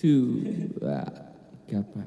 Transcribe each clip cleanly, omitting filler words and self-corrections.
Gapa.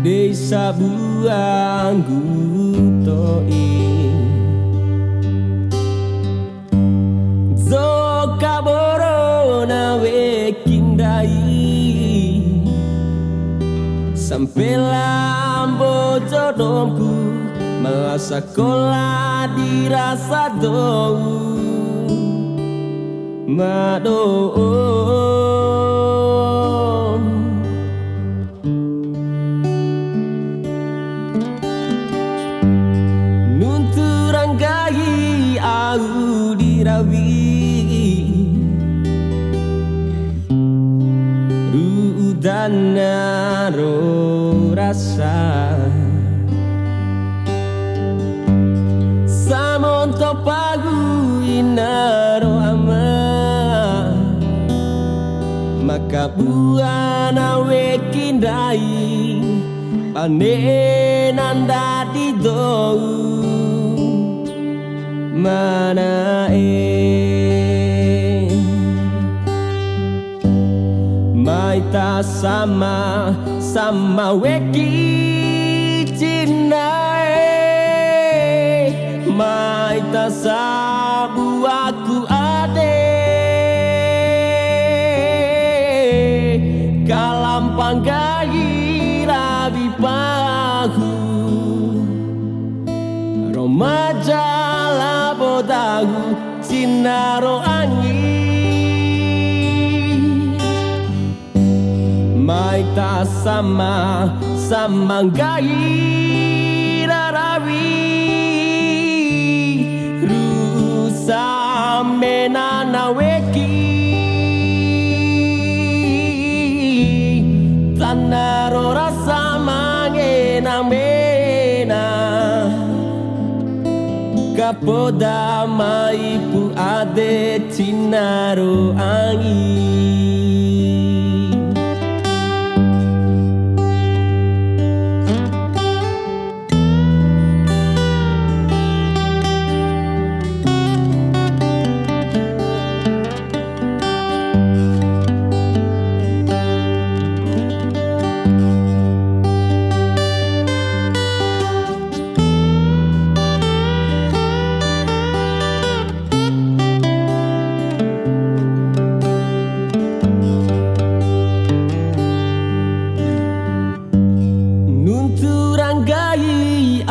Desa buang gutoi Zoka borona wekindai Sampai lambo jodomku malah sekolah dirasa dou Madoo au dirawi rudana ro rasa samonto pagu inaro ama maka buana wekindai panenan dadi dou mana maita sama weki cinae maita sabu aku ade kalampang gai rabi pahu romaja dagu sinaro angin maita sama gai rarawi rusa menana weki tanaro rasa mangena mena kapoda maipu ade cinaro angin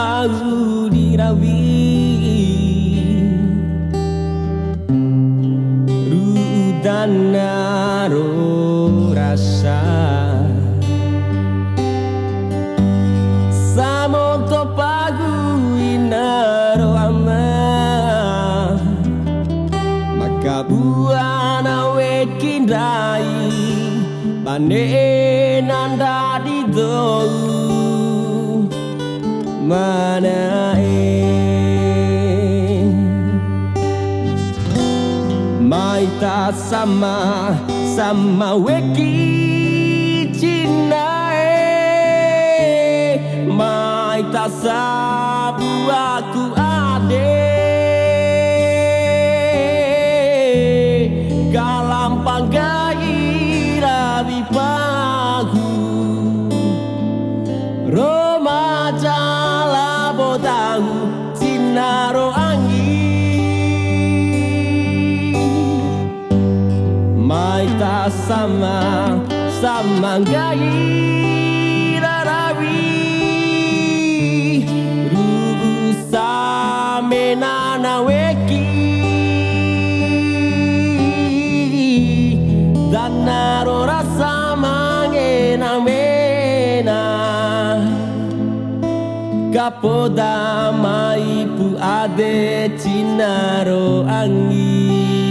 au dirawi rudana ro rasa samonto pagu inaro ama maka buana wekindai panenan dadi dou mana maita sama weki cinae maita sabu aku ade kalampang gai rabi pagu romaja tahu sinaro angin maita sama gai rarawi rusa menana weki dan naro rasa mangena mena Kapodamai pu ade cinaro angin